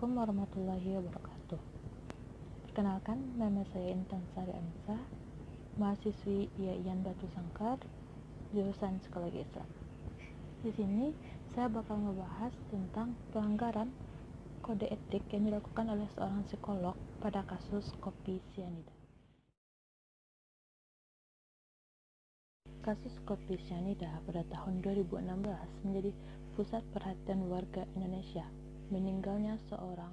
Assalamualaikum warahmatullahi wabarakatuh. Perkenalkan, nama saya Intan Sari Anissa, mahasiswi IAIN Batu Sangkar, jurusan Psikologi Islam. Di sini saya bakal ngebahas tentang pelanggaran kode etik yang dilakukan oleh seorang psikolog pada kasus kopi sianida. Kasus kopi sianida pada tahun 2016 menjadi pusat perhatian warga Indonesia. Meninggalnya seorang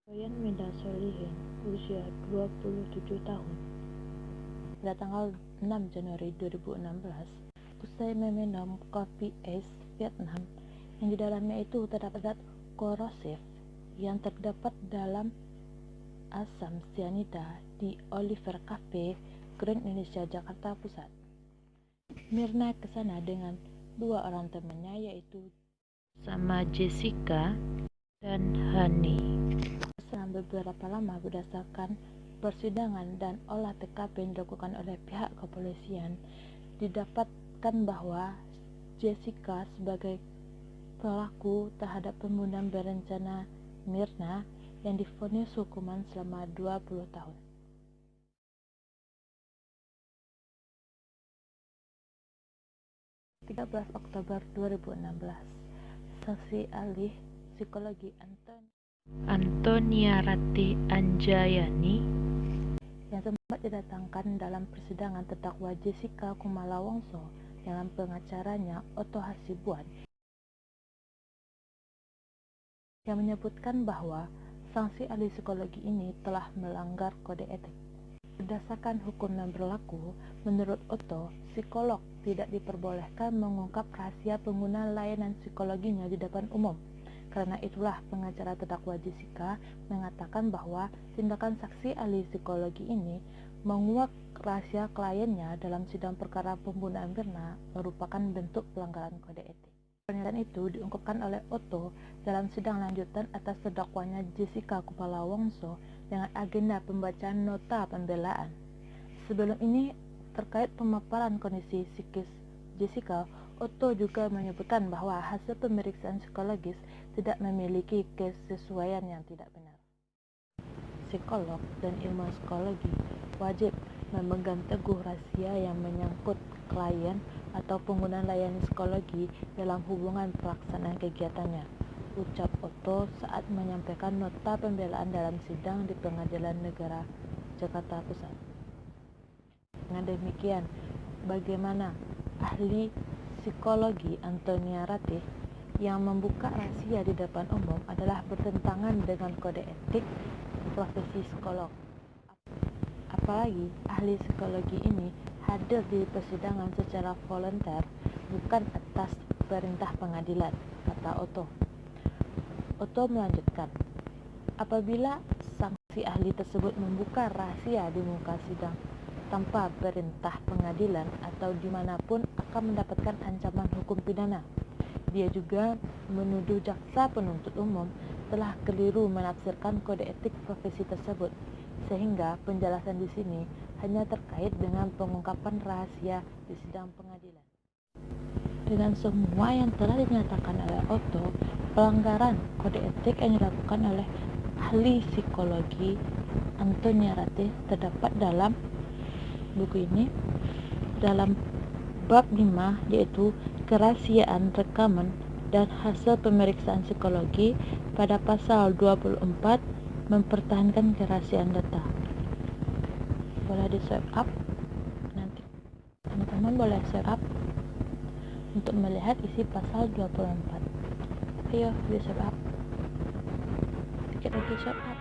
Soyan Mida Solihin usia 27 tahun pada tanggal 6 Januari 2016 usai meminum kopi es Vietnam yang di dalamnya itu terdapat zat korosif yang terdapat dalam asam sianida di Oliver Cafe, Grand Indonesia, Jakarta Pusat. Mirna kesana dengan dua orang temannya, yaitu sama Jessica dan Hani. Selama beberapa lama berdasarkan persidangan dan olah TKP yang dilakukan oleh pihak kepolisian, didapatkan bahwa Jessica sebagai pelaku terhadap pembunuhan berencana Mirna yang divonis hukuman selama 20 tahun. Oktober 2016, saksi ahli psikologi Antonia Rati Anjayani yang sempat didatangkan dalam persidangan terdakwa Jessica Kumala Wongso dengan pengacaranya Otto Hasibuan yang menyebutkan bahwa saksi ahli psikologi ini telah melanggar kode etik. Berdasarkan hukum yang berlaku, menurut Otto, psikolog tidak diperbolehkan mengungkap rahasia pengguna layanan psikologinya di depan umum. Karena itulah pengacara terdakwa Jessica mengatakan bahwa tindakan saksi ahli psikologi ini menguak rahasia kliennya dalam sidang perkara pembunuhan Mirna merupakan bentuk pelanggaran kode etik. Pernyataan itu diungkapkan oleh Otto dalam sidang lanjutan atas terdakwanya Jessica Kumala Wongso dengan agenda pembacaan nota pembelaan. Sebelum ini, terkait pemaparan kondisi psikis Jessica, Otto juga menyebutkan bahwa hasil pemeriksaan psikologis tidak memiliki kesesuaian yang tidak benar. Psikolog dan ilmu psikologi wajib memegang teguh rahasia yang menyangkut klien atau pengguna layanan psikologi dalam hubungan pelaksanaan kegiatannya, ucap Otto saat menyampaikan nota pembelaan dalam sidang di Pengadilan Negara Jakarta Pusat. Dengan demikian, bagaimana ahli psikologi Antonia Ratih yang membuka rahasia di depan umum adalah bertentangan dengan kode etik profesi psikolog. Apalagi ahli psikologi ini hadir di persidangan secara volunter, bukan atas perintah pengadilan, kata Otto. Otto melanjutkan, apabila saksi ahli tersebut membuka rahasia di muka sidang tanpa perintah pengadilan atau dimanapun akan mendapatkan ancaman hukum pidana. Dia juga menuduh jaksa penuntut umum telah keliru menafsirkan kode etik profesi tersebut, sehingga penjelasan di sini hanya terkait dengan pengungkapan rahasia di sidang pengadilan. Dengan semua yang telah dinyatakan oleh Otto, pelanggaran kode etik yang dilakukan oleh ahli psikologi Antonia Ratih terdapat dalam buku ini dalam bab 5, yaitu kerahasiaan rekaman dan hasil pemeriksaan psikologi. Pada pasal 24, mempertahankan kerahasiaan data. Boleh di swipe up, nanti teman-teman boleh swipe up untuk melihat isi pasal 24. Ayo di swipe up, dikit lagi swipe up.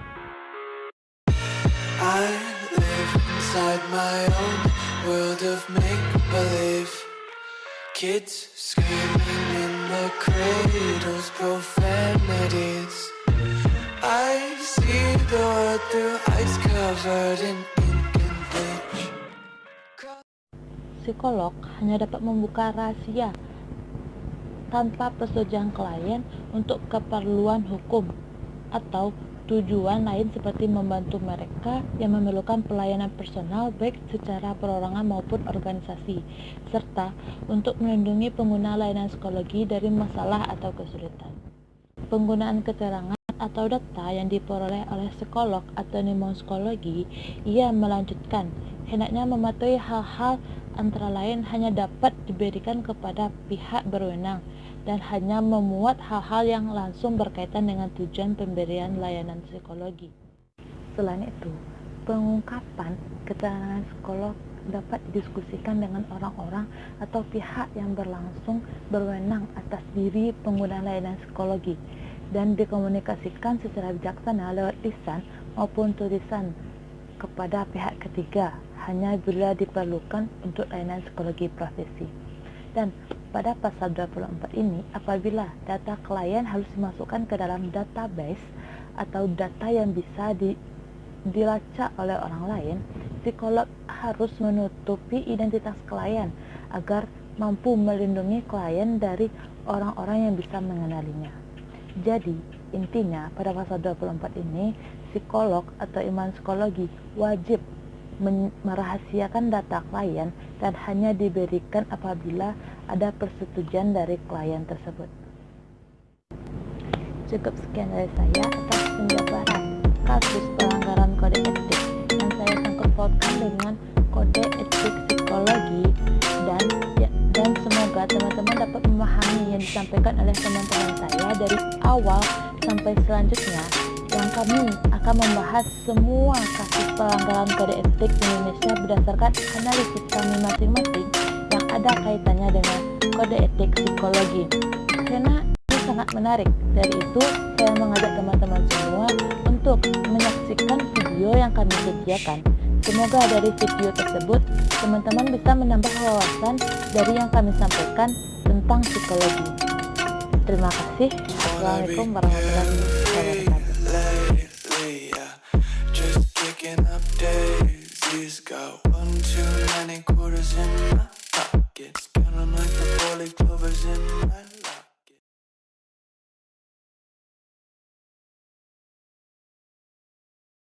I live inside my own world of make-believe. Kids screaming in the cradles, profanities. I see the world through ice covered in ink and bleach. Psikolog hanya dapat membuka rahasia tanpa persetujuan klien untuk keperluan hukum atau tujuan lain seperti membantu mereka yang memerlukan pelayanan personal baik secara perorangan maupun organisasi, serta untuk melindungi pengguna layanan psikologi dari masalah atau kesulitan. Penggunaan keterangan atau data yang diperoleh oleh psikolog atau psikologi, ia melanjutkan, hendaknya mematuhi hal-hal antara lain hanya dapat diberikan kepada pihak berwenang dan hanya memuat hal-hal yang langsung berkaitan dengan tujuan pemberian layanan psikologi. Selain itu, pengungkapan keterangan psikolog dapat didiskusikan dengan orang-orang atau pihak yang berlangsung berwenang atas diri pengguna layanan psikologi dan dikomunikasikan secara bijaksana lewat lisan maupun tulisan kepada pihak ketiga hanya bila diperlukan untuk layanan psikologi profesi. Dan pada pasal 24 ini, apabila data klien harus dimasukkan ke dalam database atau data yang bisa dilacak oleh orang lain, psikolog harus menutupi identitas klien agar mampu melindungi klien dari orang-orang yang bisa mengenalinya. Jadi, intinya pada pasal 24 ini, psikolog atau psikologi wajib merahasiakan data klien dan hanya diberikan apabila ada persetujuan dari klien tersebut. Cukup sekian dari saya atas penjabaran kasus pelanggaran kode etik yang saya sangkut pautkan dengan kode etik psikologi, dan semoga teman-teman dapat memahami yang disampaikan oleh teman-teman saya dari awal sampai selanjutnya, yang kami akan membahas semua kasus pelanggaran kode etik di Indonesia berdasarkan analisis kami masing-masing yang ada kaitannya dengan kode etik psikologi. Karena ini sangat menarik, dari itu saya mengajak teman-teman semua untuk menyaksikan video yang kami sediakan. Semoga dari video tersebut teman-teman bisa menambah wawasan dari yang kami sampaikan tentang psikologi. Terima kasih. Assalamualaikum warahmatullahi wabarakatuh. Got 1 too many quarters in my pockets, counting like the 4-leaf clovers in my